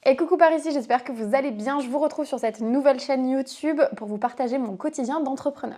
Et coucou par ici, j'espère que vous allez bien. Je vous retrouve sur cette nouvelle chaîne YouTube pour vous partager mon quotidien d'entrepreneur.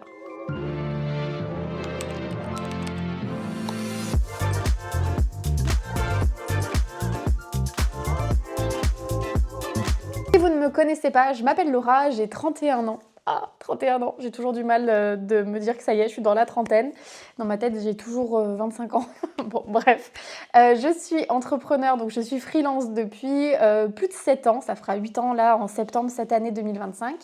Si vous ne me connaissez pas, je m'appelle Laura, j'ai 31 ans. Ah, 31 ans, j'ai toujours du mal de me dire que ça y est, je suis dans la trentaine. Dans ma tête, j'ai toujours 25 ans. Bon, bref. Je suis entrepreneur, donc je suis freelance depuis plus de 7 ans. Ça fera 8 ans là, en septembre cette année 2025.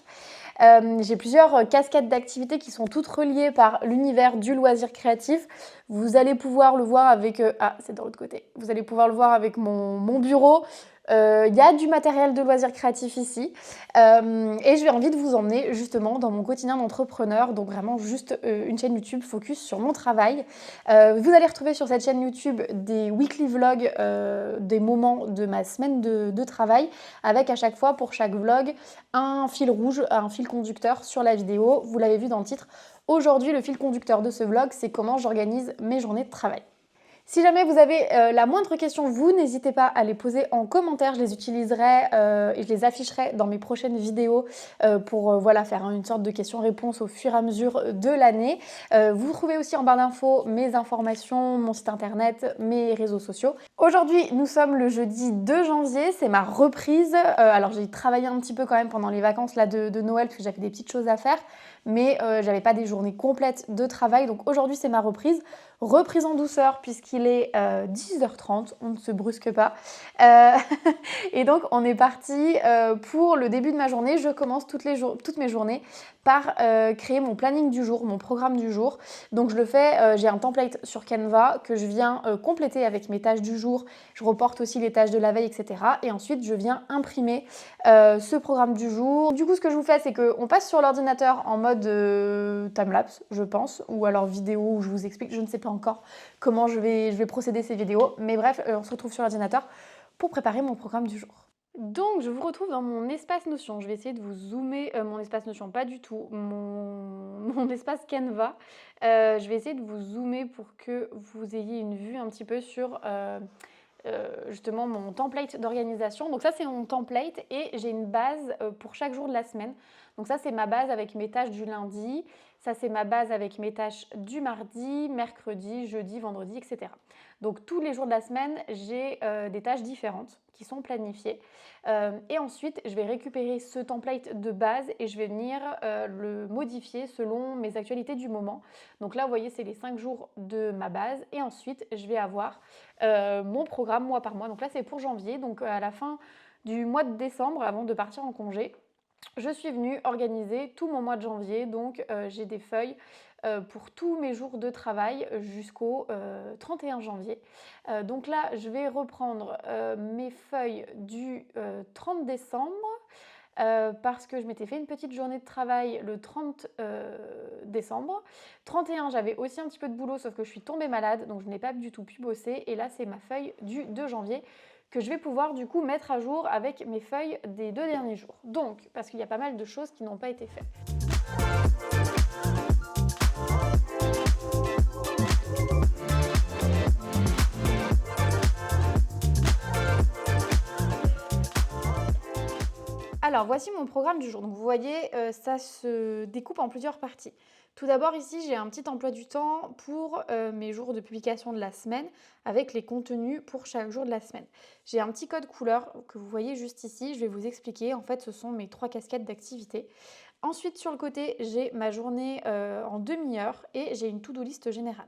J'ai plusieurs casquettes d'activités qui sont toutes reliées par l'univers du loisir créatif. Vous allez pouvoir le voir avec... ah, c'est de l'autre côté. Vous allez pouvoir le voir avec mon bureau. Il y a du matériel de loisir créatif ici et j'ai envie de vous emmener justement dans mon quotidien d'entrepreneur, donc vraiment juste une chaîne YouTube focus sur mon travail. Vous allez retrouver sur cette chaîne YouTube des weekly vlogs, des moments de ma semaine de travail, avec à chaque fois pour chaque vlog un fil rouge, un fil conducteur sur la vidéo. Vous l'avez vu dans le titre. Aujourd'hui, le fil conducteur de ce vlog, c'est comment j'organise mes journées de travail. Si jamais vous avez la moindre question, vous n'hésitez pas à les poser en commentaire. Je les utiliserai et je les afficherai dans mes prochaines vidéos pour voilà, faire une sorte de questions-réponses au fur et à mesure de l'année. Vous trouvez aussi en barre d'infos mes informations, mon site internet, mes réseaux sociaux. Aujourd'hui, nous sommes le jeudi 2 janvier, c'est ma reprise. Alors j'ai travaillé un petit peu quand même pendant les vacances là, de Noël parce que j'avais des petites choses à faire, mais j'avais pas des journées complètes de travail. Donc aujourd'hui, c'est ma reprise. Reprise en douceur puisqu'il est 10h30, on ne se brusque pas. Et donc on est parti pour le début de ma journée. Je commence toutes mes journées par créer mon planning du jour, mon programme du jour. Donc je le fais, j'ai un template sur Canva que je viens compléter avec mes tâches du jour. Je reporte aussi les tâches de la veille, etc. Et ensuite je viens imprimer ce programme du jour. Du coup ce que je vous fais, c'est qu'on passe sur l'ordinateur en mode timelapse, je pense, ou alors vidéo où je vous explique, je ne sais pas encore comment je vais procéder ces vidéos. Mais bref, on se retrouve sur l'ordinateur pour préparer mon programme du jour. Donc, je vous retrouve dans mon espace Notion. Je vais essayer de vous zoomer mon espace Notion, pas du tout, mon espace Canva. Je vais essayer de vous zoomer pour que vous ayez une vue un petit peu sur justement mon template d'organisation. Donc ça, c'est mon template et j'ai une base pour chaque jour de la semaine. Donc ça, c'est ma base avec mes tâches du lundi. Ça, c'est ma base avec mes tâches du mardi, mercredi, jeudi, vendredi, etc. Donc tous les jours de la semaine, j'ai des tâches différentes qui sont planifiées. Et ensuite, je vais récupérer ce template de base et je vais venir le modifier selon mes actualités du moment. Donc là, vous voyez, c'est les 5 jours de ma base. Et ensuite, je vais avoir mon programme mois par mois. Donc là, c'est pour janvier. Donc à la fin du mois de décembre, avant de partir en congé, je suis venue organiser tout mon mois de janvier. Donc j'ai des feuilles pour tous mes jours de travail jusqu'au 31 janvier. Donc là, je vais reprendre mes feuilles du 30 décembre. Parce que je m'étais fait une petite journée de travail le 30 décembre. 31, j'avais aussi un petit peu de boulot, sauf que je suis tombée malade, donc je n'ai pas du tout pu bosser. Et là, c'est ma feuille du 2 janvier que je vais pouvoir du coup mettre à jour avec mes feuilles des 2 derniers jours. Donc, parce qu'il y a pas mal de choses qui n'ont pas été faites. Alors voici mon programme du jour. Donc vous voyez, ça se découpe en plusieurs parties. Tout d'abord ici, j'ai un petit emploi du temps pour mes jours de publication de la semaine avec les contenus pour chaque jour de la semaine. J'ai un petit code couleur que vous voyez juste ici. Je vais vous expliquer. En fait, ce sont mes 3 casquettes d'activité. Ensuite, sur le côté, j'ai ma journée en demi-heure et j'ai une to-do list générale.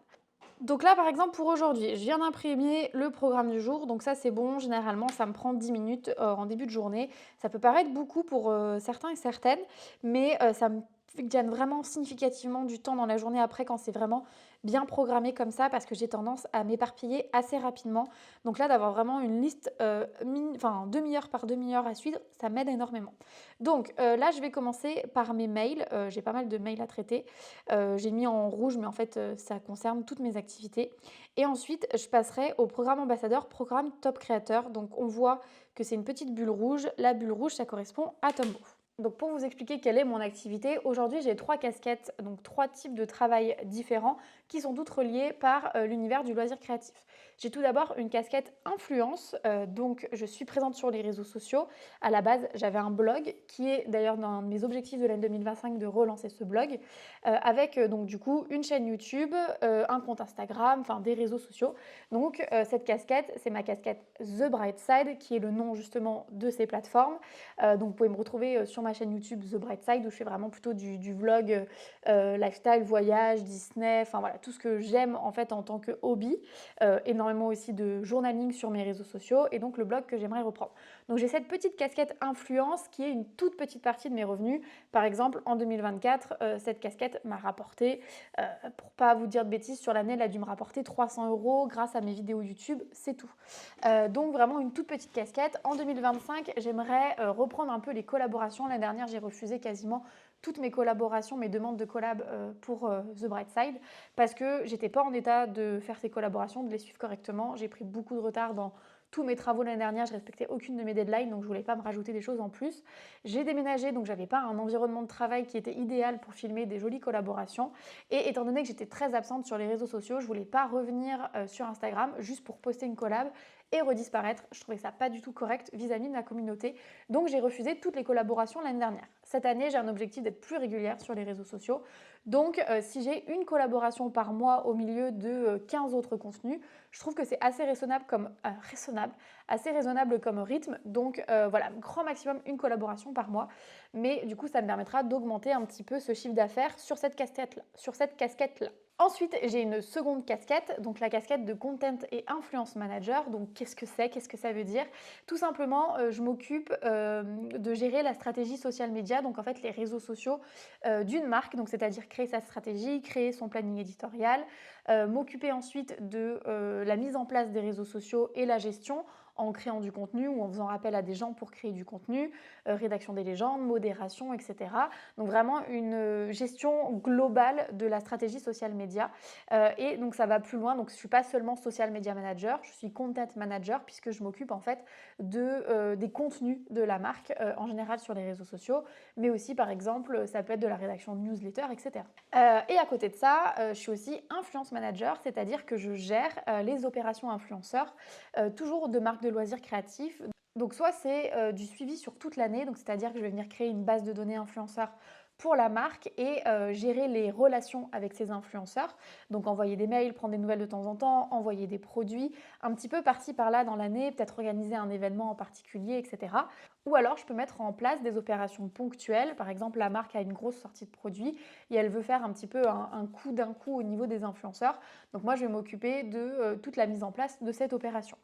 Donc là, par exemple, pour aujourd'hui, je viens d'imprimer le programme du jour. Donc ça, c'est bon. Généralement, ça me prend 10 minutes en début de journée. Ça peut paraître beaucoup pour certains et certaines, mais ça me gagne vraiment significativement du temps dans la journée après quand c'est vraiment bien programmé comme ça parce que j'ai tendance à m'éparpiller assez rapidement. Donc là, d'avoir vraiment une liste demi-heure par demi-heure à suivre, ça m'aide énormément. Donc là, je vais commencer par mes mails. J'ai pas mal de mails à traiter. J'ai mis en rouge, mais en fait, ça concerne toutes mes activités. Et ensuite, je passerai au programme ambassadeur, programme top créateur. Donc on voit que c'est une petite bulle rouge. La bulle rouge, ça correspond à Tombow. Donc pour vous expliquer quelle est mon activité, aujourd'hui j'ai 3 casquettes, donc 3 types de travail différents qui sont toutes reliées par l'univers du loisir créatif. J'ai tout d'abord une casquette influence, donc je suis présente sur les réseaux sociaux. À la base, j'avais un blog qui est d'ailleurs dans mes objectifs de l'année 2025 de relancer ce blog, avec donc du coup une chaîne YouTube, un compte Instagram, enfin des réseaux sociaux. Donc cette casquette, c'est ma casquette The Bright Side, qui est le nom justement de ces plateformes. Donc vous pouvez me retrouver sur ma chaîne YouTube The Bright Side, où je fais vraiment plutôt du vlog lifestyle, voyage, Disney, enfin voilà, tout ce que j'aime en fait en tant que hobby. Énormément aussi de journaling sur mes réseaux sociaux et donc le blog que j'aimerais reprendre. Donc j'ai cette petite casquette influence qui est une toute petite partie de mes revenus. Par exemple, en 2024, cette casquette m'a rapporté, pour pas vous dire de bêtises, sur l'année, elle a dû me rapporter 300 € grâce à mes vidéos YouTube, c'est tout. Donc vraiment une toute petite casquette. En 2025, j'aimerais reprendre un peu les collaborations. L'année dernière, j'ai refusé quasiment toutes mes collaborations, mes demandes de collab pour The Bright Side, parce que j'étais pas en état de faire ces collaborations, de les suivre correctement. J'ai pris beaucoup de retard dans tous mes travaux l'année dernière, je respectais aucune de mes deadlines, donc je voulais pas me rajouter des choses en plus. J'ai déménagé, donc j'avais pas un environnement de travail qui était idéal pour filmer des jolies collaborations. Et étant donné que j'étais très absente sur les réseaux sociaux, je voulais pas revenir sur Instagram juste pour poster une collab et redisparaître. Je trouvais ça pas du tout correct vis-à-vis de ma communauté. Donc j'ai refusé toutes les collaborations l'année dernière. Cette année, j'ai un objectif d'être plus régulière sur les réseaux sociaux. Donc si j'ai une collaboration par mois au milieu de 15 autres contenus, je trouve que c'est assez raisonnable comme rythme. Donc voilà, grand maximum une collaboration par mois. Mais du coup, ça me permettra d'augmenter un petit peu ce chiffre d'affaires sur cette casquette-là. Ensuite, j'ai une seconde casquette, donc la casquette de Content et Influence Manager. Donc qu'est-ce que c'est? Qu'est-ce que ça veut dire? Tout simplement, je m'occupe de gérer la stratégie social media, donc en fait les réseaux sociaux d'une marque, donc c'est-à-dire créer sa stratégie, créer son planning éditorial, m'occuper ensuite de la mise en place des réseaux sociaux et la gestion en créant du contenu ou en faisant appel à des gens pour créer du contenu, rédaction des légendes, modération, etc. Donc vraiment une gestion globale de la stratégie social media. Et donc ça va plus loin, donc je ne suis pas seulement social media manager, je suis content manager puisque je m'occupe en fait des contenus de la marque en général sur les réseaux sociaux, mais aussi par exemple ça peut être de la rédaction de newsletter, etc. Et à côté de ça, je suis aussi influence manager, c'est-à-dire que je gère les opérations influenceurs, toujours de marques de loisirs créatifs. Donc soit c'est du suivi sur toute l'année, donc c'est-à-dire que je vais venir créer une base de données influenceurs pour la marque et gérer les relations avec ces influenceurs. Donc envoyer des mails, prendre des nouvelles de temps en temps, envoyer des produits, un petit peu par-ci par-là dans l'année, peut-être organiser un événement en particulier, etc. Ou alors je peux mettre en place des opérations ponctuelles. Par exemple, la marque a une grosse sortie de produits et elle veut faire un petit peu un coup d'un coup au niveau des influenceurs. Donc moi, je vais m'occuper de toute la mise en place de cette opération.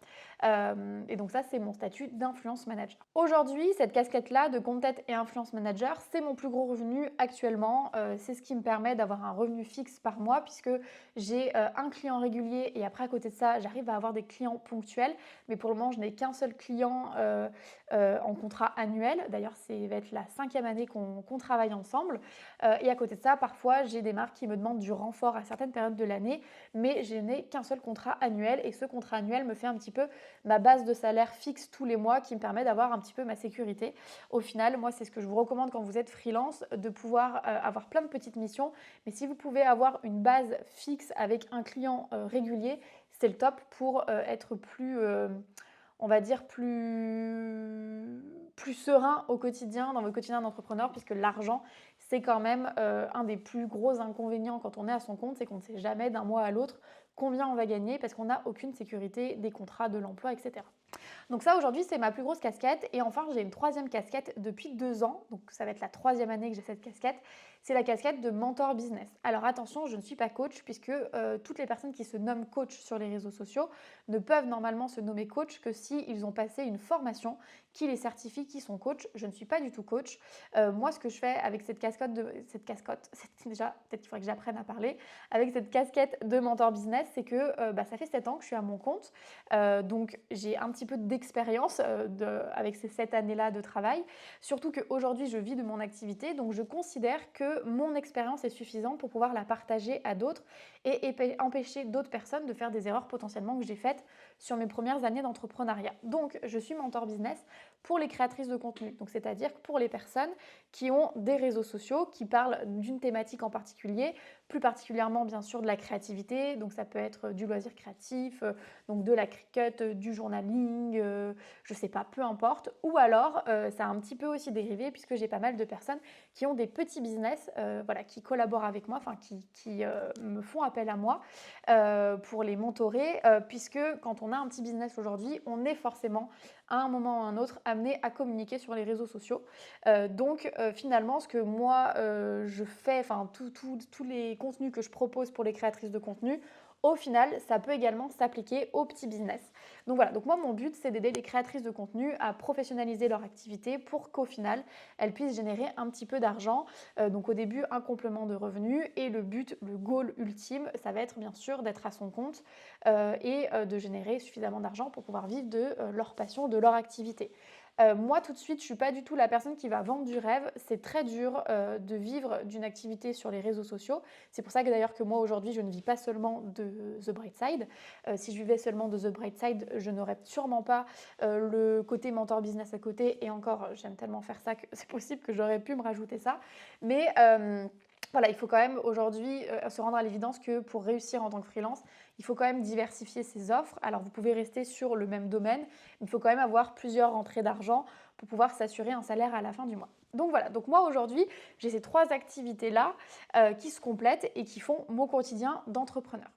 Et donc ça, c'est mon statut d'influence manager. Aujourd'hui, cette casquette-là de content et influence manager, c'est mon plus gros revenu actuellement. C'est ce qui me permet d'avoir un revenu fixe par mois puisque j'ai un client régulier et après à côté de ça, j'arrive à avoir des clients ponctuels. Mais pour le moment, je n'ai qu'un seul client en contrat annuel. D'ailleurs, ça va être la 5e année qu'on travaille ensemble. Et à côté de ça, parfois, j'ai des marques qui me demandent du renfort à certaines périodes de l'année, mais je n'ai qu'un seul contrat annuel et ce contrat annuel me fait un petit peu ma base de salaire fixe tous les mois qui me permet d'avoir un petit peu ma sécurité. Au final, moi, c'est ce que je vous recommande quand vous êtes freelance, de pouvoir avoir plein de petites missions, mais si vous pouvez avoir une base fixe avec un client régulier, c'est le top pour être plus... on va dire plus serein au quotidien, dans votre quotidien d'entrepreneur, puisque l'argent, c'est quand même un des plus gros inconvénients quand on est à son compte, c'est qu'on ne sait jamais d'un mois à l'autre combien on va gagner parce qu'on n'a aucune sécurité des contrats, de l'emploi, etc. Donc ça, aujourd'hui, c'est ma plus grosse casquette. Et enfin, j'ai une troisième casquette depuis 2 ans. Donc ça va être la 3e année que j'ai cette casquette. C'est la casquette de mentor business. Alors attention, je ne suis pas coach puisque toutes les personnes qui se nomment coach sur les réseaux sociaux ne peuvent normalement se nommer coach que s'ils ont passé une formation qui les certifie qu'ils sont coach. Je ne suis pas du tout coach. Moi, ce que je fais avec cette casquette, c'est déjà, peut-être qu'il faudrait que j'apprenne à parler, avec cette casquette de mentor business, c'est que ça fait 7 ans que je suis à mon compte. Donc j'ai un petit peu d'expérience avec ces 7 années-là de travail. Surtout qu'aujourd'hui, je vis de mon activité, donc je considère que mon expérience est suffisante pour pouvoir la partager à d'autres et empêcher d'autres personnes de faire des erreurs potentiellement que j'ai faites sur mes premières années d'entrepreneuriat. Donc, je suis mentor business pour les créatrices de contenu. Donc, c'est-à-dire pour les personnes qui ont des réseaux sociaux, qui parlent d'une thématique en particulier, plus particulièrement bien sûr de la créativité. Donc, ça peut être du loisir créatif, donc de la cricut, du journaling, je sais pas, peu importe. Ou alors, ça a un petit peu aussi dérivé puisque j'ai pas mal de personnes qui ont des petits business, voilà, qui collaborent avec moi, enfin qui me font appel à moi pour les mentorer, puisque quand on a un petit business aujourd'hui, on est forcément à un moment ou à un autre amené à communiquer sur les réseaux sociaux. Donc finalement, ce que moi je fais, enfin tous les contenus que je propose pour les créatrices de contenu, au final, ça peut également s'appliquer au petit business. Donc voilà, donc moi mon but c'est d'aider les créatrices de contenu à professionnaliser leur activité pour qu'au final elles puissent générer un petit peu d'argent. Donc au début un complément de revenus et le but, le goal ultime, ça va être bien sûr d'être à son compte et de générer suffisamment d'argent pour pouvoir vivre de leur passion, de leur activité. Moi, tout de suite, je ne suis pas du tout la personne qui va vendre du rêve. C'est très dur de vivre d'une activité sur les réseaux sociaux. C'est pour ça que d'ailleurs que moi, aujourd'hui, je ne vis pas seulement de The Bright Side. Si je vivais seulement de The Bright Side, je n'aurais sûrement pas le côté mentor business à côté. Et encore, j'aime tellement faire ça que c'est possible que j'aurais pu me rajouter ça. Mais voilà, il faut quand même aujourd'hui se rendre à l'évidence que pour réussir en tant que freelance, il faut quand même diversifier ses offres. Alors vous pouvez rester sur le même domaine, mais il faut quand même avoir plusieurs rentrées d'argent pour pouvoir s'assurer un salaire à la fin du mois. Donc voilà, donc moi aujourd'hui, j'ai ces 3 activités-là qui se complètent et qui font mon quotidien d'entrepreneur.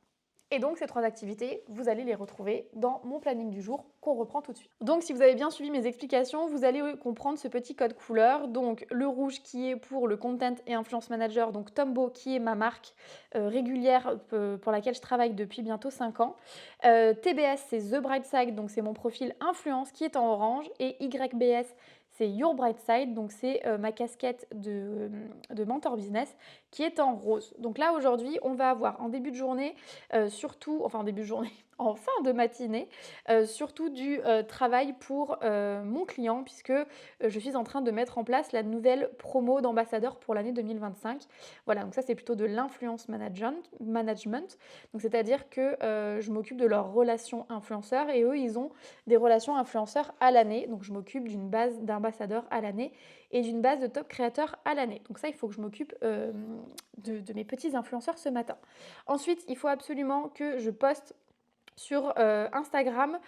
Et donc ces 3 activités, vous allez les retrouver dans mon planning du jour qu'on reprend tout de suite. Donc si vous avez bien suivi mes explications, vous allez comprendre ce petit code couleur. Donc le rouge qui est pour le Content et Influence Manager, donc Tombow qui est ma marque régulière pour laquelle je travaille depuis bientôt 5 ans. TBS c'est The Bright Side, donc c'est mon profil influence qui est en orange. Et YBS c'est Your Bright Side, donc c'est ma casquette de mentor business qui est en rose. Donc là aujourd'hui on va avoir en début de journée surtout, enfin en début de journée, en fin de matinée, surtout du travail pour mon client puisque je suis en train de mettre en place la nouvelle promo d'ambassadeur pour l'année 2025. Voilà, donc ça c'est plutôt de l'influence management. Donc c'est-à-dire que je m'occupe de leurs relations influenceurs et eux ils ont des relations influenceurs à l'année. Donc je m'occupe d'une base d'ambassadeurs à l'année et d'une base de top créateurs à l'année. Donc ça il faut que je m'occupe de mes petits influenceurs ce matin. Ensuite, il faut absolument que je poste sur Instagram,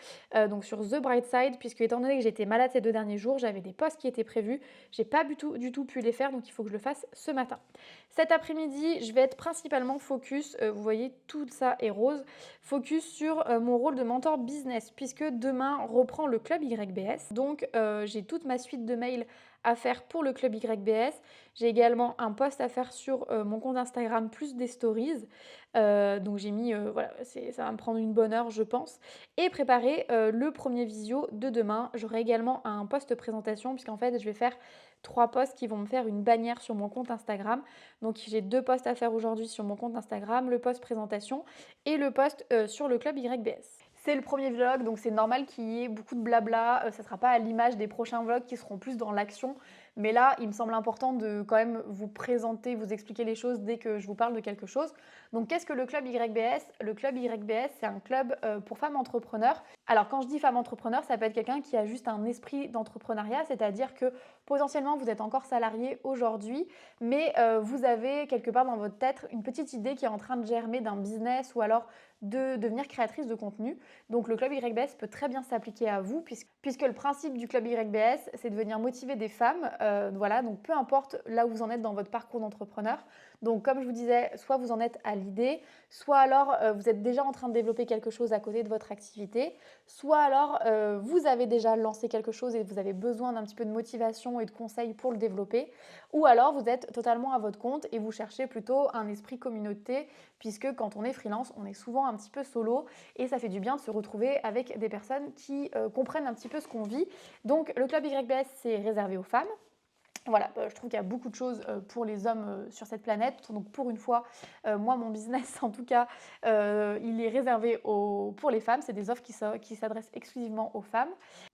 donc sur The Bright Side, puisque étant donné que j'étais malade ces 2 derniers jours, j'avais des posts qui étaient prévus, j'ai pas du tout pu les faire, donc il faut que je le fasse ce matin. Cet après-midi, je vais être principalement focus, vous voyez tout ça est rose, focus sur mon rôle de mentor business, puisque demain reprend le club YBS, donc j'ai toute ma suite de mails à faire pour le club YBS. J'ai également un post à faire sur mon compte Instagram plus des stories. Donc j'ai mis, voilà, ça va me prendre une bonne heure je pense. Et préparer le premier visio de demain. J'aurai également un post présentation puisqu'en fait je vais faire 3 posts qui vont me faire une bannière sur mon compte Instagram. Donc j'ai 2 posts à faire aujourd'hui sur mon compte Instagram, le post présentation et le post sur le club YBS. C'est le premier vlog, donc c'est normal qu'il y ait beaucoup de blabla. Ça ne sera pas à l'image des prochains vlogs qui seront plus dans l'action. Mais là, il me semble important de quand même vous présenter, vous expliquer les choses dès que je vous parle de quelque chose. Donc qu'est-ce que le club YBS? Le club YBS, c'est un club pour femmes entrepreneurs. Alors quand je dis femme entrepreneur, ça peut être quelqu'un qui a juste un esprit d'entrepreneuriat, c'est-à-dire que potentiellement vous êtes encore salarié aujourd'hui, mais vous avez quelque part dans votre tête une petite idée qui est en train de germer d'un business ou alors de devenir créatrice de contenu. Donc le club YBS peut très bien s'appliquer à vous puisque le principe du club YBS, c'est de venir motiver des femmes. Voilà, donc peu importe là où vous en êtes dans votre parcours d'entrepreneur. Donc comme je vous disais, soit vous en êtes à l'idée, soit alors vous êtes déjà en train de développer quelque chose à côté de votre activité, soit alors vous avez déjà lancé quelque chose et vous avez besoin d'un petit peu de motivation et de conseils pour le développer, ou alors vous êtes totalement à votre compte et vous cherchez plutôt un esprit communauté, puisque quand on est freelance, on est souvent un petit peu solo et ça fait du bien de se retrouver avec des personnes qui comprennent un petit peu ce qu'on vit. Donc le club YBS, c'est réservé aux femmes. Voilà, je trouve qu'il y a beaucoup de choses pour les hommes sur cette planète. Donc pour une fois, moi, mon business, en tout cas, il est réservé pour les femmes. C'est des offres qui s'adressent exclusivement aux femmes.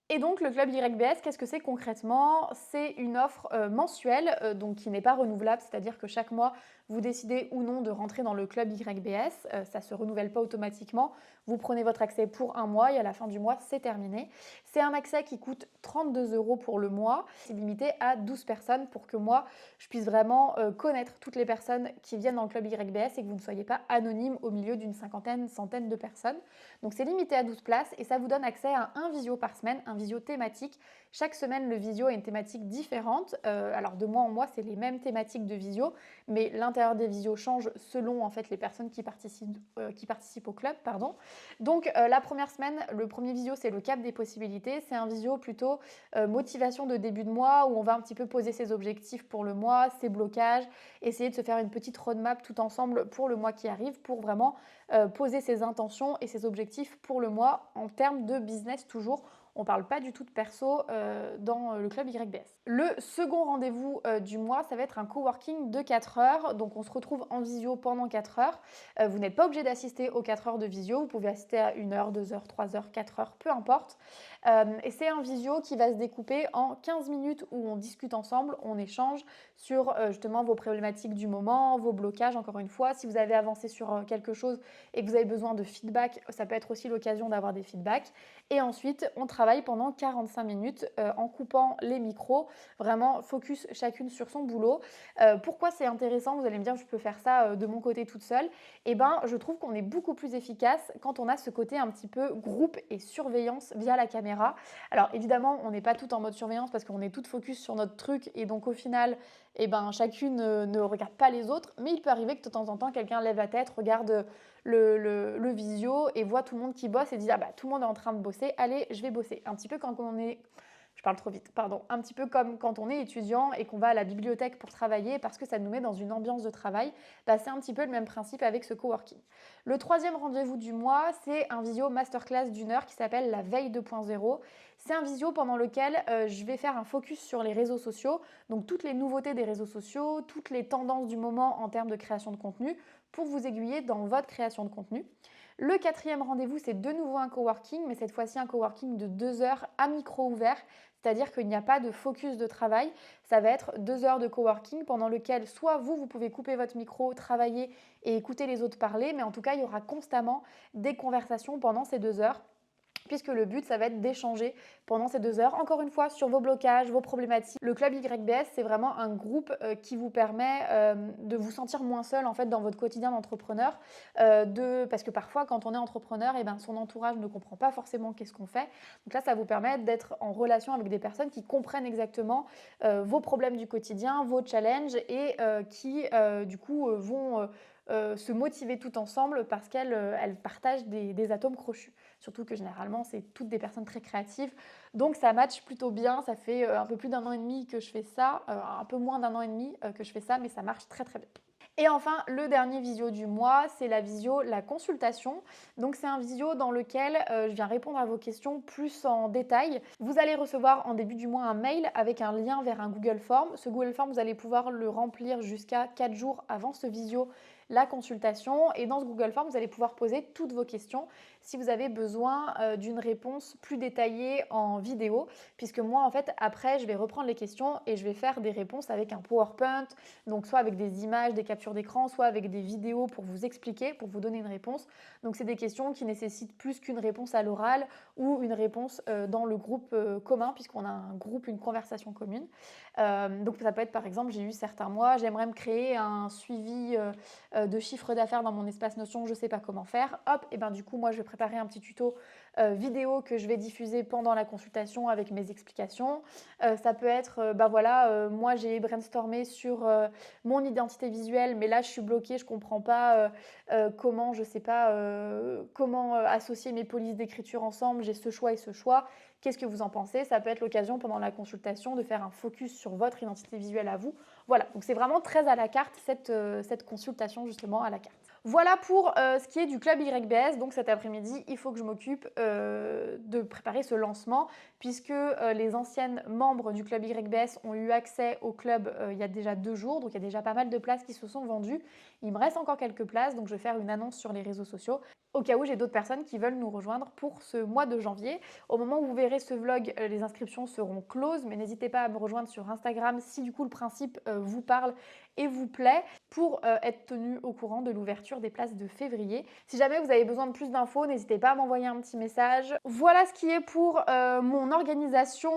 Et donc le club YBS, qu'est-ce que c'est concrètement? C'est une offre mensuelle, donc qui n'est pas renouvelable, c'est-à-dire que chaque mois, vous décidez ou non de rentrer dans le club YBS, ça ne se renouvelle pas automatiquement. Vous prenez votre accès pour un mois et à la fin du mois, c'est terminé. C'est un accès qui coûte 32 € pour le mois. C'est limité à 12 personnes pour que moi, je puisse vraiment connaître toutes les personnes qui viennent dans le club YBS et que vous ne soyez pas anonyme au milieu d'une cinquantaine, centaine de personnes. Donc c'est limité à 12 places et ça vous donne accès à un visio par semaine, un visio thématique. Chaque semaine, le visio a une thématique différente. Alors de mois en mois, c'est les mêmes thématiques de visio, mais l'intérieur des visios change selon en fait les personnes qui participent au club. Pardon. Donc la première semaine, le premier visio, c'est le cap des possibilités. C'est un visio plutôt motivation de début de mois où on va un petit peu poser ses objectifs pour le mois, ses blocages, essayer de se faire une petite roadmap tout ensemble pour le mois qui arrive pour vraiment poser ses intentions et ses objectifs pour le mois en termes de business toujours. On ne parle pas du tout de perso dans le club YBS. Le second rendez-vous du mois, ça va être un coworking de 4 heures. Donc on se retrouve en visio pendant 4 heures. Vous n'êtes pas obligé d'assister aux 4 heures de visio. Vous pouvez assister à 1 heure, 2 heures, 3 heures, 4 heures, peu importe. Et c'est un visio qui va se découper en 15 minutes où on discute ensemble, on échange sur justement vos problématiques du moment, vos blocages encore une fois. Si vous avez avancé sur quelque chose et que vous avez besoin de feedback, ça peut être aussi l'occasion d'avoir des feedbacks. Et ensuite, on travaille pendant 45 minutes en coupant les micros, vraiment focus chacune sur son boulot. Pourquoi c'est intéressant? Vous allez me dire, je peux faire ça de mon côté toute seule. Eh bien, je trouve qu'on est beaucoup plus efficace quand on a ce côté un petit peu groupe et surveillance via la caméra. Alors évidemment, on n'est pas tout en mode surveillance parce qu'on est toutes focus sur notre truc et donc au final, eh ben, chacune ne regarde pas les autres, mais il peut arriver que de temps en temps, quelqu'un lève la tête, regarde le visio et voit tout le monde qui bosse et dit ah bah tout le monde est en train de bosser, allez je vais bosser. Un petit peu quand on est, je parle trop vite, pardon, un petit peu comme quand on est étudiant et qu'on va à la bibliothèque pour travailler parce que ça nous met dans une ambiance de travail, bah c'est un petit peu le même principe avec ce coworking. Le troisième rendez-vous du mois, c'est un visio masterclass d'1 heure qui s'appelle la veille 2.0. C'est un visio pendant lequel je vais faire un focus sur les réseaux sociaux, donc toutes les nouveautés des réseaux sociaux, toutes les tendances du moment en termes de création de contenu pour vous aiguiller dans votre création de contenu. Le quatrième rendez-vous, c'est de nouveau un coworking, mais cette fois-ci un coworking de 2 heures à micro ouvert, c'est-à-dire qu'il n'y a pas de focus de travail. Ça va être 2 heures de coworking pendant lequel soit vous pouvez couper votre micro, travailler et écouter les autres parler, mais en tout cas, il y aura constamment des conversations pendant ces 2 heures. Puisque le but, ça va être d'échanger pendant ces 2 heures, encore une fois, sur vos blocages, vos problématiques. Le club YBS, c'est vraiment un groupe qui vous permet de vous sentir moins seul en fait dans votre quotidien d'entrepreneur, parce que parfois, quand on est entrepreneur, eh ben, son entourage ne comprend pas forcément qu'est-ce qu'on fait. Donc là, ça vous permet d'être en relation avec des personnes qui comprennent exactement vos problèmes du quotidien, vos challenges et qui, du coup, vont se motiver tout ensemble parce qu'elles partagent des atomes crochus. Surtout que généralement, c'est toutes des personnes très créatives. Donc ça match plutôt bien. Ça fait un peu plus d'1 an et demi que je fais ça, un peu moins d'1 an et demi que je fais ça, mais ça marche très très bien. Et enfin, le dernier visio du mois, c'est la consultation. Donc c'est un visio dans lequel je viens répondre à vos questions plus en détail. Vous allez recevoir en début du mois un mail avec un lien vers un Google Form. Ce Google Form, vous allez pouvoir le remplir jusqu'à 4 jours avant ce visio, la consultation. Et dans ce Google Form, vous allez pouvoir poser toutes vos questions si vous avez besoin d'une réponse plus détaillée en vidéo. Puisque moi, en fait, après, je vais reprendre les questions et je vais faire des réponses avec un PowerPoint, donc soit avec des images, des captures d'écran, soit avec des vidéos pour vous expliquer, pour vous donner une réponse. Donc c'est des questions qui nécessitent plus qu'une réponse à l'oral ou une réponse dans le groupe commun, puisqu'on a un groupe, une conversation commune. Donc ça peut être par exemple, j'ai eu certains mois, j'aimerais me créer un suivi de chiffre d'affaires dans mon espace Notion, je ne sais pas comment faire. Hop, et ben du coup moi je vais préparer un petit tuto vidéo que je vais diffuser pendant la consultation avec mes explications. Ça peut être, moi j'ai brainstormé sur mon identité visuelle, mais là je suis bloquée, je comprends pas comment, je sais pas comment associer mes polices d'écriture ensemble, j'ai ce choix et ce choix. Qu'est-ce que vous en pensez? Ça peut être l'occasion pendant la consultation de faire un focus sur votre identité visuelle à vous. Voilà, donc c'est vraiment très à la carte cette consultation justement à la carte. Voilà pour ce qui est du club YBS. Donc cet après-midi, il faut que je m'occupe de préparer ce lancement puisque les anciennes membres du club YBS ont eu accès au club il y a déjà 2 jours. Donc il y a déjà pas mal de places qui se sont vendues. Il me reste encore quelques places, donc je vais faire une annonce sur les réseaux sociaux au cas où j'ai d'autres personnes qui veulent nous rejoindre pour ce mois de janvier. Au moment où vous verrez ce vlog, les inscriptions seront closes, mais n'hésitez pas à me rejoindre sur Instagram si du coup le principe vous parle et vous plaît pour être tenu au courant de l'ouverture des places de février. Si jamais vous avez besoin de plus d'infos, n'hésitez pas à m'envoyer un petit message. Voilà ce qui est pour mon organisation.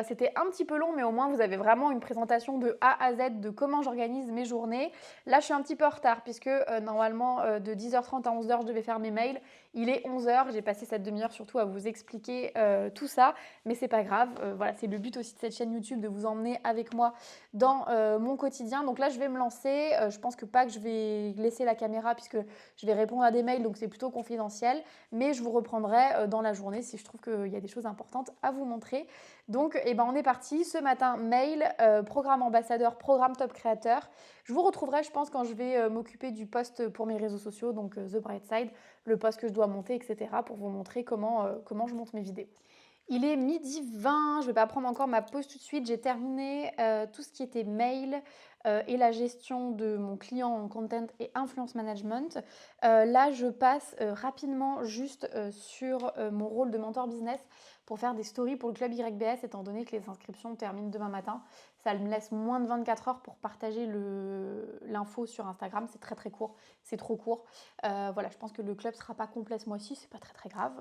C'était un petit peu long, mais au moins vous avez vraiment une présentation de A à Z de comment j'organise mes journées. Là, je suis un petit peu en retard puisque normalement de 10h30 à 11h, je devais faire mes mails. Il est 11h, j'ai passé cette demi-heure surtout à vous expliquer tout ça, mais c'est pas grave. Voilà, c'est le but aussi de cette chaîne YouTube, de vous emmener avec moi dans mon quotidien. Donc là, je vais me lancer. Je pense que pas que je vais laisser la caméra puisque je vais répondre à des mails, donc c'est plutôt confidentiel. Mais je vous reprendrai dans la journée si je trouve qu'il y a des choses importantes à vous montrer. Donc, eh ben, on est parti. Ce matin, mail, programme ambassadeur, programme top créateur. Je vous retrouverai, je pense, quand je vais m'occuper du post pour mes réseaux sociaux, donc The Bright Side, le post que je dois monter, etc. pour vous montrer comment je monte mes vidéos. Il est 12h20, je ne vais pas prendre encore ma pause tout de suite. J'ai terminé tout ce qui était mail et la gestion de mon client en content et influence management. Là, je passe rapidement juste sur mon rôle de mentor business pour faire des stories pour le club YBS, étant donné que les inscriptions terminent demain matin. Ça me laisse moins de 24 heures pour partager l'info sur Instagram. C'est très très court, c'est trop court. Voilà, je pense que le club ne sera pas complet ce mois-ci, c'est pas très très grave.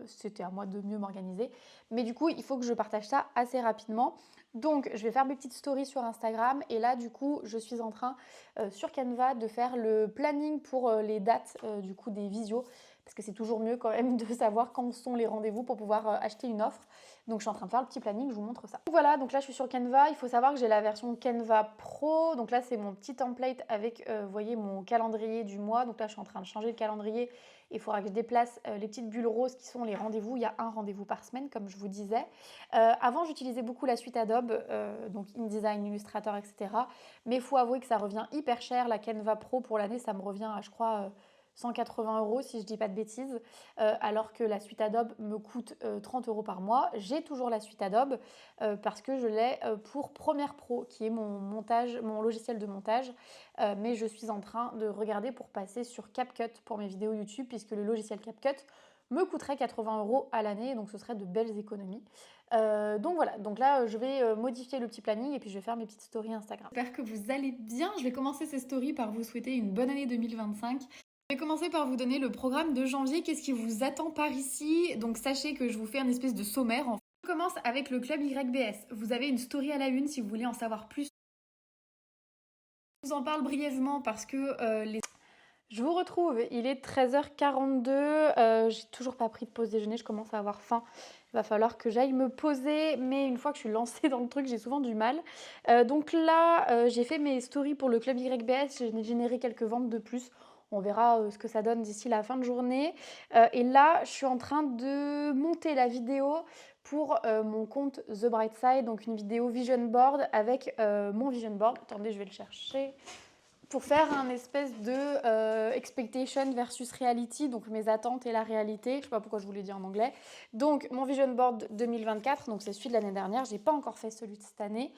C'était à moi de mieux m'organiser. Mais du coup, il faut que je partage ça assez rapidement. Donc, je vais faire mes petites stories sur Instagram. Et là, du coup, je suis en train, sur Canva, de faire le planning pour les dates du coup des visios. Parce que c'est toujours mieux quand même de savoir quand sont les rendez-vous pour pouvoir acheter une offre. Donc, je suis en train de faire le petit planning, je vous montre ça. Donc, voilà, donc là, je suis sur Canva. Il faut savoir que j'ai la version Canva Pro. Donc là, c'est mon petit template avec, vous voyez, mon calendrier du mois. Donc là, je suis en train de changer le calendrier. Il faudra que je déplace les petites bulles roses qui sont les rendez-vous. Il y a un rendez-vous par semaine, comme je vous disais. Avant, j'utilisais beaucoup la suite Adobe, donc InDesign, Illustrator, etc. Mais il faut avouer que ça revient hyper cher. La Canva Pro, pour l'année, ça me revient à, je crois, 180 € si je dis pas de bêtises, alors que la suite Adobe me coûte 30 € par mois. J'ai toujours la suite Adobe parce que je l'ai pour Premiere Pro, qui est mon logiciel de montage. Mais je suis en train de regarder pour passer sur CapCut pour mes vidéos YouTube, puisque le logiciel CapCut me coûterait 80 € à l'année, donc ce serait de belles économies. Donc voilà, donc là je vais modifier le petit planning et puis je vais faire mes petites stories Instagram. J'espère que vous allez bien. Je vais commencer ces stories par vous souhaiter une bonne année 2025. Je vais commencer par vous donner le programme de janvier. Qu'est-ce qui vous attend par ici? Donc sachez que je vous fais un espèce de sommaire. Je commence avec le club YBS. Vous avez une story à la une si vous voulez en savoir plus. Je vous en parle brièvement parce que Je vous retrouve, il est 13h42, j'ai toujours pas pris de pause déjeuner, je commence à avoir faim. Il va falloir que j'aille me poser, mais une fois que je suis lancée dans le truc, j'ai souvent du mal. Donc là, j'ai fait mes stories pour le club YBS, j'ai généré quelques ventes de plus. On verra ce que ça donne d'ici la fin de journée. Et là, je suis en train de monter la vidéo pour mon compte The Bright Side, donc une vidéo vision board avec mon vision board. Attendez, je vais le chercher. Pour faire un espèce de expectation versus reality, donc mes attentes et la réalité. Je ne sais pas pourquoi je vous l'ai dit en anglais. Donc mon vision board 2024, donc c'est celui de l'année dernière. J'ai pas encore fait celui de cette année.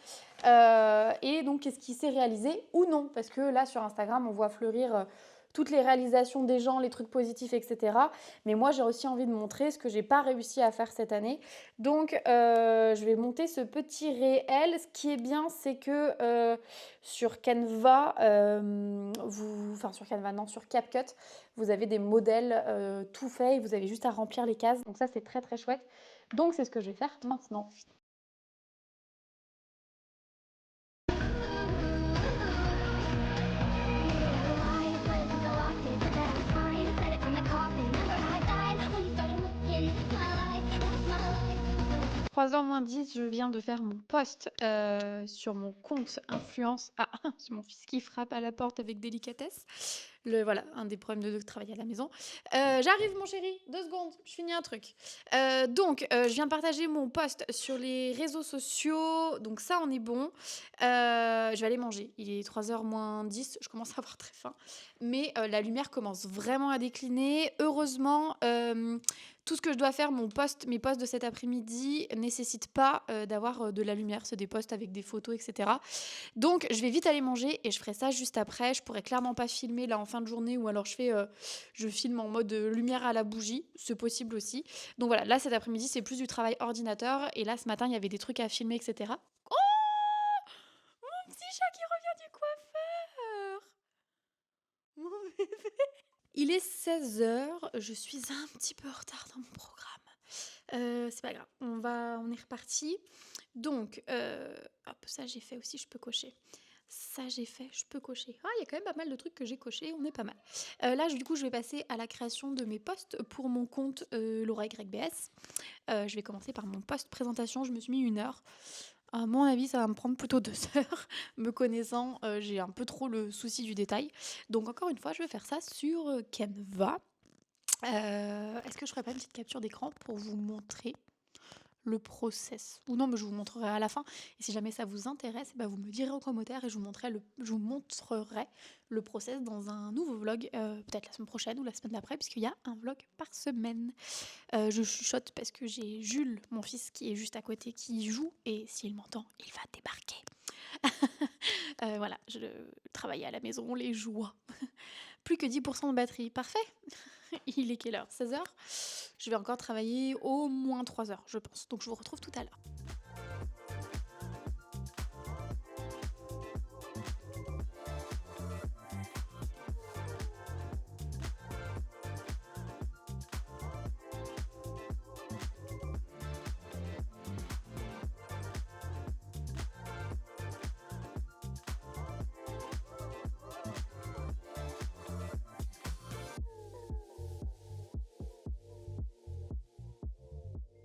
Et donc qu'est-ce qui s'est réalisé ou non? Parce que là sur Instagram, on voit fleurir toutes les réalisations des gens, les trucs positifs, etc. Mais moi, j'ai aussi envie de montrer ce que j'ai pas réussi à faire cette année. Donc, je vais monter ce petit réel. Ce qui est bien, c'est que sur Canva, sur Canva, non, sur CapCut, vous avez des modèles tout faits et vous avez juste à remplir les cases. Donc ça, c'est très très chouette. Donc, c'est ce que je vais faire maintenant. « 3h moins 10, je viens de faire mon post sur mon compte influence. Ah, c'est mon fils qui frappe à la porte avec délicatesse. Voilà, un des problèmes de travailler à la maison. J'arrive mon chéri, 2 secondes, je finis un truc. Je viens de partager mon post sur les réseaux sociaux, donc ça, on est bon. Je vais aller manger. Il est 3h moins 10, je commence à avoir très faim. Mais la lumière commence vraiment à décliner. Heureusement, tout ce que je dois faire, mes posts de cet après-midi, nécessitent pas d'avoir de la lumière. C'est des posts avec des photos, etc. Donc, je vais vite aller manger et je ferai ça juste après. Je pourrais clairement pas filmer là en fin de journée ou alors je filme en mode lumière à la bougie. C'est possible aussi. Donc voilà, là cet après-midi, c'est plus du travail ordinateur. Et là, ce matin, il y avait des trucs à filmer, etc. Oh, mon petit chat qui revient du coiffeur. Mon bébé. Il est 16h. Je suis un petit peu en retard dans mon programme. C'est pas grave. On est reparti. Donc, hop, ça j'ai fait aussi, je peux cocher. Ça j'ai fait, je peux cocher. Ah, il y a quand même pas mal de trucs que j'ai cochés, on est pas mal. Là, du coup, je vais passer à la création de mes posts pour mon compte Laura YBS. Je vais commencer par mon post présentation, je me suis mis 1 heure. À mon avis, ça va me prendre plutôt 2 heures. Me connaissant, j'ai un peu trop le souci du détail. Donc encore une fois, je vais faire ça sur Canva. Est-ce que je ferais pas une petite capture d'écran pour vous montrer le process? Ou non, mais je vous montrerai à la fin. Et si jamais ça vous intéresse, bah vous me direz en commentaire et je vous montrerai le process dans un nouveau vlog, peut-être la semaine prochaine ou la semaine d'après, puisqu'il y a un vlog par semaine. Je chuchote parce que j'ai Jules, mon fils, qui est juste à côté, qui joue, et s'il m'entend, il va débarquer. Voilà, je travaille à la maison, les joies. Plus que 10% de batterie, parfait. Il est quelle heure? 16h. Je vais encore travailler au moins 3 heures, je pense. Donc je vous retrouve tout à l'heure.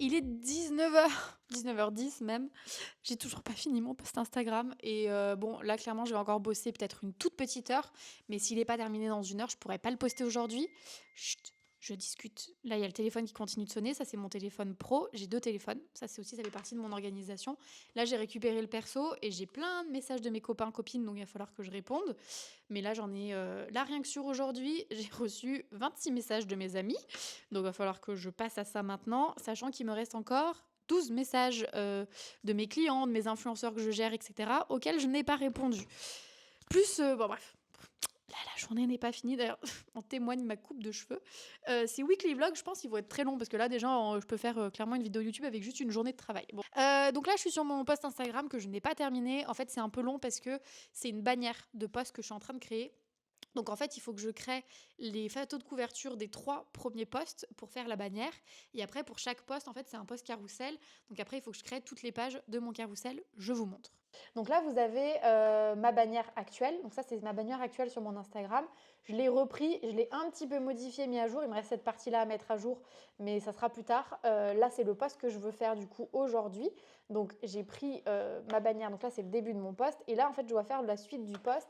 Il est 19h10 même. J'ai toujours pas fini mon post Instagram. Et bon, là, clairement, je vais encore bosser peut-être une toute petite heure. Mais s'il n'est pas terminé dans 1 heure, je pourrais pas le poster aujourd'hui. Chut, je discute. Là, il y a le téléphone qui continue de sonner. Ça, c'est mon téléphone pro. J'ai 2 téléphones. Ça fait partie de mon organisation. Là, j'ai récupéré le perso et j'ai plein de messages de mes copains, copines. Donc, il va falloir que je réponde. Mais là, là, rien que sur aujourd'hui, j'ai reçu 26 messages de mes amis. Donc, il va falloir que je passe à ça maintenant, sachant qu'il me reste encore 12 messages de mes clients, de mes influenceurs que je gère, etc., auxquels je n'ai pas répondu. Plus, bon bref, là, la journée n'est pas finie. D'ailleurs, en témoigne ma coupe de cheveux. Ces weekly vlogs, je pense qu'ils vont être très longs parce que là, déjà, je peux faire clairement une vidéo YouTube avec juste une journée de travail. Bon. Donc là, je suis sur mon post Instagram que je n'ai pas terminé. En fait, c'est un peu long parce que c'est une bannière de post que je suis en train de créer. Donc en fait, il faut que je crée les photos de couverture des 3 premiers posts pour faire la bannière. Et après, pour chaque post, en fait, c'est un post carrousel. Donc après, il faut que je crée toutes les pages de mon carrousel. Je vous montre. Donc là, vous avez ma bannière actuelle. Donc ça, c'est ma bannière actuelle sur mon Instagram. Je l'ai repris, je l'ai un petit peu modifié, mis à jour. Il me reste cette partie-là à mettre à jour, mais ça sera plus tard. Là, c'est le post que je veux faire du coup aujourd'hui. Donc j'ai pris ma bannière. Donc là, c'est le début de mon post. Et là, en fait, je dois faire la suite du post.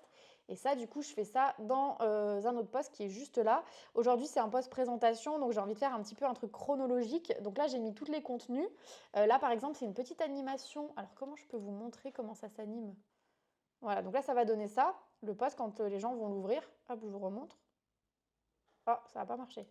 Et ça, du coup, je fais ça dans un autre post qui est juste là. Aujourd'hui, c'est un post présentation, donc j'ai envie de faire un petit peu un truc chronologique. Donc là, j'ai mis tous les contenus. Là, par exemple, c'est une petite animation. Alors, comment je peux vous montrer comment ça s'anime? Voilà, donc là, ça va donner ça, le post, quand les gens vont l'ouvrir. Hop, je vous remontre. Ah, ça n'a pas marché.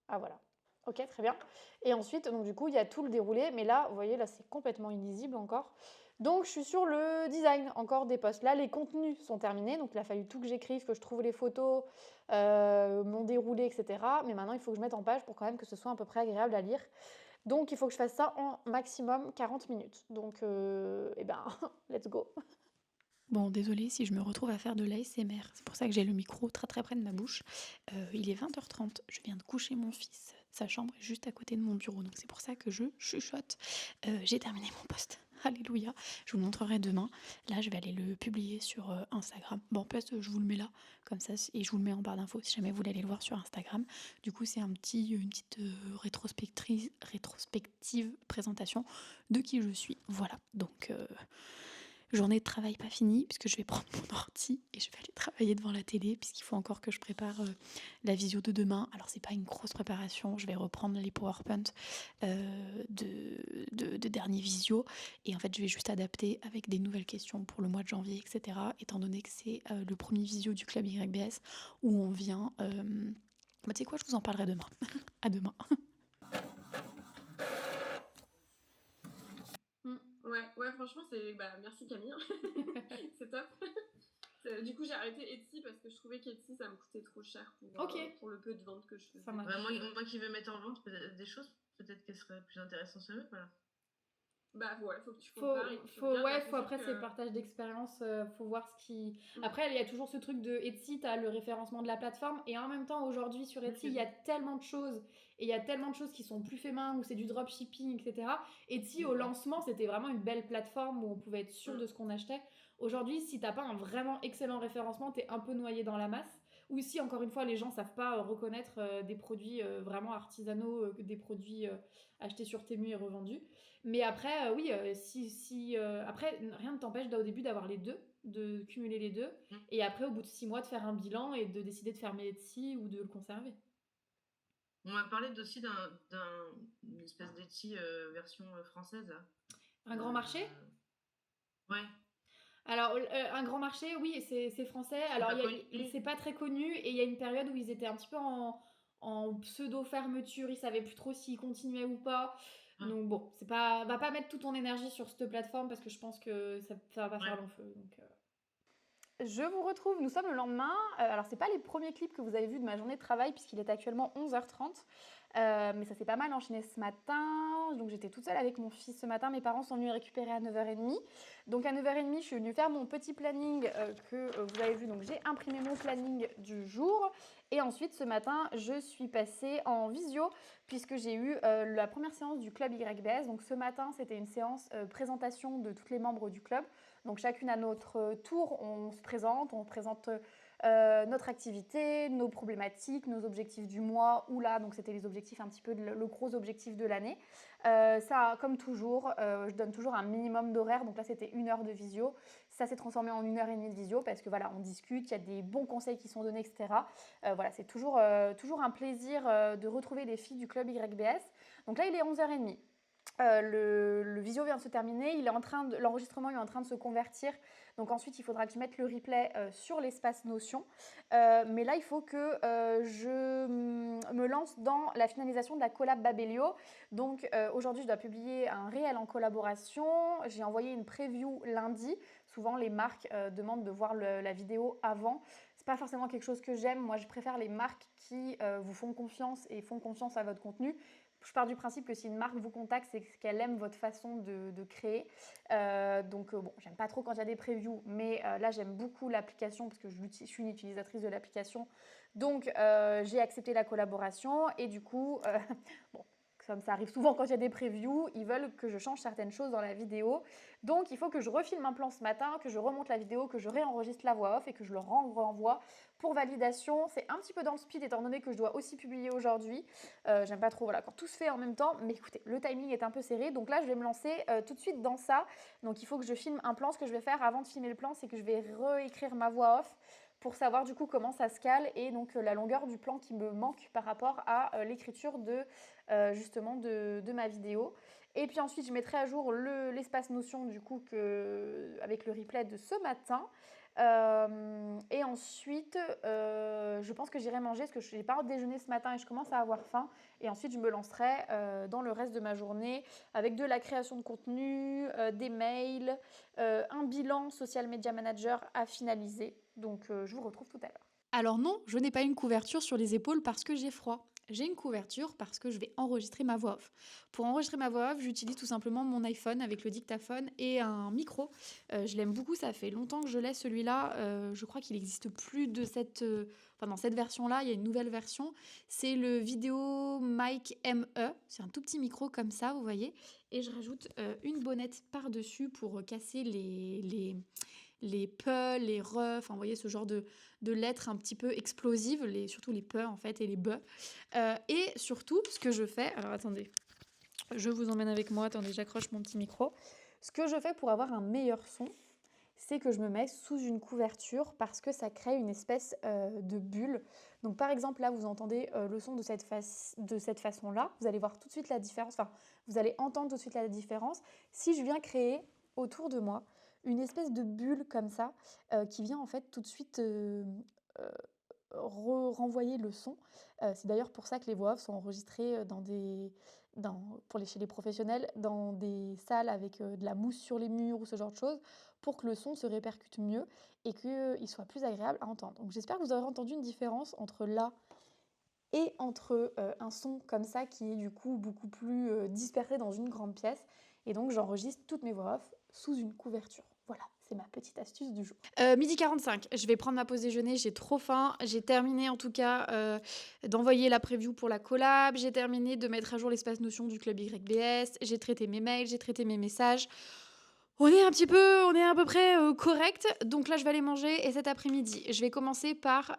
Ah, voilà. Ok, très bien. Et ensuite, donc du coup, il y a tout le déroulé. Mais là, vous voyez, là, c'est complètement illisible encore. Donc, je suis sur le design encore des posts. Là, les contenus sont terminés. Donc, il a fallu tout que j'écrive, que je trouve les photos, mon déroulé, etc. Mais maintenant, il faut que je mette en page pour quand même que ce soit à peu près agréable à lire. Donc, il faut que je fasse ça en maximum 40 minutes. Donc, eh ben, let's go. Bon, désolée si je me retrouve à faire de l'ASMR. C'est pour ça que j'ai le micro très très près de ma bouche. Il est 20h30. Je viens de coucher mon fils. Sa chambre est juste à côté de mon bureau. Donc c'est pour ça que je chuchote. J'ai terminé mon post. Alléluia. Je vous le montrerai demain. Là, je vais aller le publier sur Instagram. Bon, en plus, je vous le mets là, comme ça, et je vous le mets en barre d'infos si jamais vous voulez aller le voir sur Instagram. Du coup, c'est une petite rétrospective présentation de qui je suis. Voilà. Donc, journée de travail pas finie, puisque je vais prendre mon ordi et je vais aller travailler devant la télé, puisqu'il faut encore que je prépare la visio de demain. Alors c'est pas une grosse préparation, je vais reprendre les PowerPoint de dernier visio, et en fait je vais juste adapter avec des nouvelles questions pour le mois de janvier, etc. Étant donné que c'est le premier visio du club YBS où on vient... tu sais quoi, je vous en parlerai demain. À demain. Ouais, franchement, merci Camille. C'est top. Du coup, j'ai arrêté Etsy parce que je trouvais qu'Etsy, ça me coûtait trop cher pour le peu de ventes que je faisais. Moi qui veux mettre en vente des choses, peut-être qu'elle serait plus intéressante sur eux, voilà. Faut que tu compares. Faut après c'est le partage d'expérience, faut voir ce qui... Après, il y a toujours ce truc de Etsy, t'as le référencement de la plateforme, et en même temps, aujourd'hui, sur Etsy, il y a tellement de choses, et il y a tellement de choses qui sont plus fait main, où c'est du dropshipping, etc. Etsy, au lancement, c'était vraiment une belle plateforme où on pouvait être sûr de ce qu'on achetait. Aujourd'hui, si t'as pas un vraiment excellent référencement, t'es un peu noyé dans la masse. Ou si, encore une fois, les gens savent pas reconnaître des produits vraiment artisanaux, des produits achetés sur Temu et revendus. Mais après, après, rien ne t'empêche au début d'avoir les deux, de cumuler les deux, et après, au bout de 6 mois, de faire un bilan et de décider de fermer Etsy ou de le conserver. On m'a parlé aussi d'une espèce d'Etsy version française. Là. Un grand marché Ouais. Alors, un grand marché, oui, c'est français. Alors, c'est pas très connu, et il y a une période où ils étaient un petit peu en pseudo-fermeture, ils savaient plus trop s'ils continuaient ou pas. Donc bon, va pas mettre toute ton énergie sur cette plateforme parce que je pense que ça va pas faire long feu. Donc, Je vous retrouve, nous sommes le lendemain. Alors, c'est pas les premiers clips que vous avez vus de ma journée de travail puisqu'il est actuellement 11h30. Mais ça s'est pas mal enchaîné ce matin. Donc, j'étais toute seule avec mon fils ce matin. Mes parents sont venus récupérer à 9h30. Donc, à 9h30, je suis venue faire mon petit planning que vous avez vu. Donc, j'ai imprimé mon planning du jour. Et ensuite, ce matin, je suis passée en visio puisque j'ai eu la première séance du club YBS. Donc, ce matin, c'était une séance présentation de tous les membres du club. Donc, chacune à notre tour, on présente notre activité, nos problématiques, nos objectifs du mois, ou là, donc c'était les objectifs un petit peu, le gros objectif de l'année. Ça, comme toujours, je donne toujours un minimum d'horaire, donc là c'était 1 heure de visio, ça s'est transformé en 1h30 de visio, parce que voilà, on discute, il y a des bons conseils qui sont donnés, etc. Voilà, c'est toujours un plaisir de retrouver les filles du club YBS. Donc là, il est 11h30. Le visio vient de se terminer, l'enregistrement est en train de se convertir, donc ensuite il faudra que je mette le replay sur l'espace Notion, mais là il faut que je me lance dans la finalisation de la collab Babelio. Donc aujourd'hui je dois publier un réel en collaboration, j'ai envoyé une preview lundi. Souvent les marques demandent de voir la vidéo avant. C'est pas forcément quelque chose que j'aime, moi je préfère les marques qui vous font confiance et font confiance à votre contenu. Je pars du principe que si une marque vous contacte, c'est qu'elle aime votre façon de créer. Bon, j'aime pas trop quand il y a des previews, mais là, j'aime beaucoup l'application parce que je suis une utilisatrice de l'application. Donc, j'ai accepté la collaboration et du coup, bon, comme ça arrive souvent quand il y a des previews, ils veulent que je change certaines choses dans la vidéo. Donc, il faut que je refilme un plan ce matin, que je remonte la vidéo, que je réenregistre la voix off et que je le renvoie pour validation. C'est un petit peu dans le speed étant donné que je dois aussi publier aujourd'hui. J'aime pas trop quand tout se fait en même temps. Mais écoutez, le timing est un peu serré. Donc là, je vais me lancer tout de suite dans ça. Donc, il faut que je filme un plan. Ce que je vais faire avant de filmer le plan, c'est que je vais réécrire ma voix off pour savoir du coup comment ça se cale et donc la longueur du plan qui me manque par rapport à l'écriture justement de ma vidéo. Et puis ensuite, je mettrai à jour l'espace Notion du coup avec le replay de ce matin. Et ensuite, je pense que j'irai manger parce que je n'ai pas déjeuné ce matin et je commence à avoir faim. Et ensuite, je me lancerai dans le reste de ma journée avec de la création de contenu, des mails, un bilan social media manager à finaliser. Donc, je vous retrouve tout à l'heure. Alors non, je n'ai pas une couverture sur les épaules parce que j'ai froid. J'ai une couverture parce que je vais enregistrer ma voix off. Pour enregistrer ma voix off, j'utilise tout simplement mon iPhone avec le dictaphone et un micro. Je l'aime beaucoup, ça fait longtemps que je l'ai celui-là. Je crois qu'il n'existe plus dans cette version-là, il y a une nouvelle version. C'est le Video Mic ME. C'est un tout petit micro comme ça, vous voyez. Et je rajoute une bonnette par-dessus pour casser les pe, les re, enfin vous voyez ce genre de lettres un petit peu explosives, surtout les pe en fait et les be. Et surtout, ce que je fais, alors attendez, je vous emmène avec moi, attendez, j'accroche mon petit micro. Ce que je fais pour avoir un meilleur son, c'est que je me mets sous une couverture parce que ça crée une espèce de bulle. Donc par exemple, là, vous entendez le son de cette façon-là. Vous allez voir tout de suite la différence, enfin, vous allez entendre tout de suite la différence. Si je viens créer autour de moi une espèce de bulle comme ça, qui vient en fait tout de suite renvoyer le son. C'est d'ailleurs pour ça que les voix off sont enregistrées chez les professionnels dans des salles avec de la mousse sur les murs ou ce genre de choses pour que le son se répercute mieux et qu'il soit plus agréable à entendre. Donc j'espère que vous aurez entendu une différence entre là et entre un son comme ça qui est du coup beaucoup plus dispersé dans une grande pièce. Et donc j'enregistre toutes mes voix off sous une couverture. Voilà, c'est ma petite astuce du jour. 12h45, je vais prendre ma pause déjeuner, j'ai trop faim. J'ai terminé en tout cas d'envoyer la preview pour la collab, j'ai terminé de mettre à jour l'espace Notion du club YBS, j'ai traité mes mails, j'ai traité mes messages. On est à peu près correct. Donc là, je vais aller manger et cet après-midi, je vais commencer par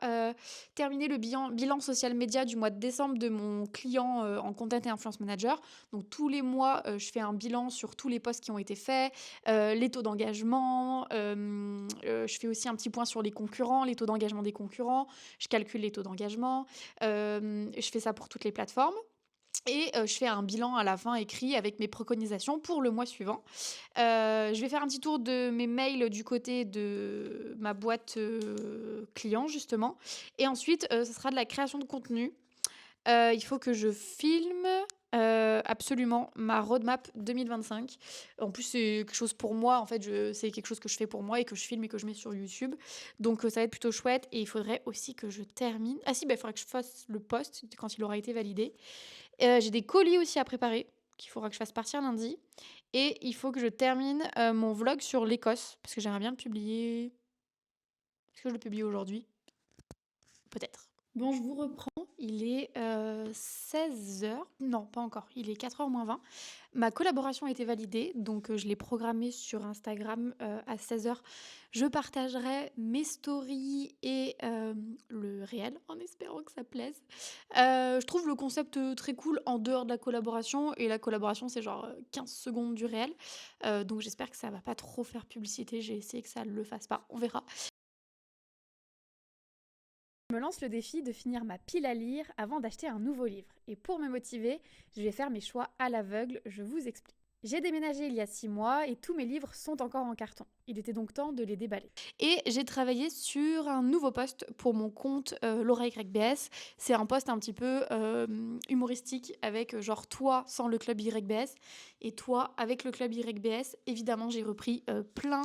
terminer le bilan social media du mois de décembre de mon client en content et influence manager. Donc tous les mois, je fais un bilan sur tous les posts qui ont été faits, les taux d'engagement. Je fais aussi un petit point sur les concurrents, les taux d'engagement des concurrents. Je calcule les taux d'engagement. Je fais ça pour toutes les plateformes. Et je fais un bilan à la fin écrit avec mes préconisations pour le mois suivant. Je vais faire un petit tour de mes mails du côté de ma boîte client, justement. Et ensuite, ce sera de la création de contenu. Il faut que je filme absolument ma roadmap 2025. En plus, c'est quelque chose pour moi. En fait, c'est quelque chose que je fais pour moi et que je filme et que je mets sur YouTube. Donc, ça va être plutôt chouette. Et il faudrait aussi que je termine. Ah si, il faudrait que je fasse le post quand il aura été validé. J'ai des colis aussi à préparer qu'il faudra que je fasse partir lundi. Et il faut que je termine mon vlog sur l'Écosse parce que j'aimerais bien le publier. Est-ce que je le publie aujourd'hui? Peut-être. Bon, je vous reprends. Il est 16h. Non, pas encore. Il est 4h moins 20. Ma collaboration a été validée, donc je l'ai programmée sur Instagram à 16h. Je partagerai mes stories et le réel en espérant que ça plaise. Je trouve le concept très cool en dehors de la collaboration. Et la collaboration, c'est genre 15 secondes du réel. Donc j'espère que ça va pas trop faire publicité. J'ai essayé que ça ne le fasse pas. On verra. Je me lance le défi de finir ma pile à lire avant d'acheter un nouveau livre. Et pour me motiver, je vais faire mes choix à l'aveugle, je vous explique. J'ai déménagé il y a 6 mois et tous mes livres sont encore en carton. Il était donc temps de les déballer. Et j'ai travaillé sur un nouveau post pour mon compte Laura YBS. C'est un post un petit peu humoristique avec genre toi sans le club YBS et toi avec le club YBS. Évidemment, j'ai repris plein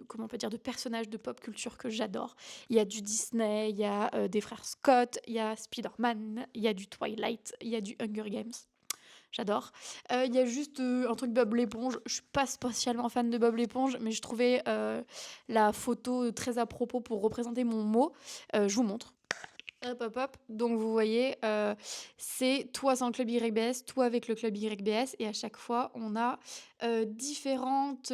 comment on peut dire, de personnages de pop culture que j'adore. Il y a du Disney, il y a des frères Scott, il y a Spider-Man, il y a du Twilight, il y a du Hunger Games. J'adore. Il y a juste un truc Bob l'éponge. Je suis pas spécialement fan de Bob l'éponge, mais je trouvais la photo très à propos pour représenter mon mot. Je vous montre. Hop, hop, hop. Donc vous voyez, c'est toi sans le club YBS, toi avec le club YBS. Et à chaque fois, on a différentes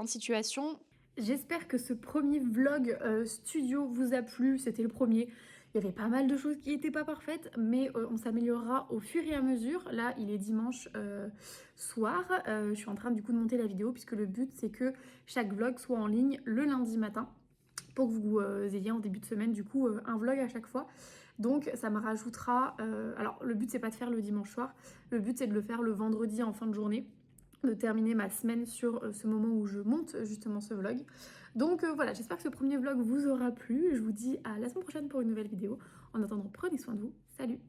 situations. J'espère que ce premier vlog studio vous a plu. C'était le premier. Il y avait pas mal de choses qui n'étaient pas parfaites, mais on s'améliorera au fur et à mesure. Là, il est dimanche soir. Je suis en train du coup de monter la vidéo puisque le but, c'est que chaque vlog soit en ligne le lundi matin pour que vous ayez en début de semaine du coup un vlog à chaque fois. Donc ça me rajoutera... alors le but, c'est pas de faire le dimanche soir. Le but, c'est de le faire le vendredi en fin de journée, de terminer ma semaine sur ce moment où je monte justement ce vlog. Donc voilà, j'espère que ce premier vlog vous aura plu. Je vous dis à la semaine prochaine pour une nouvelle vidéo. En attendant, prenez soin de vous. Salut!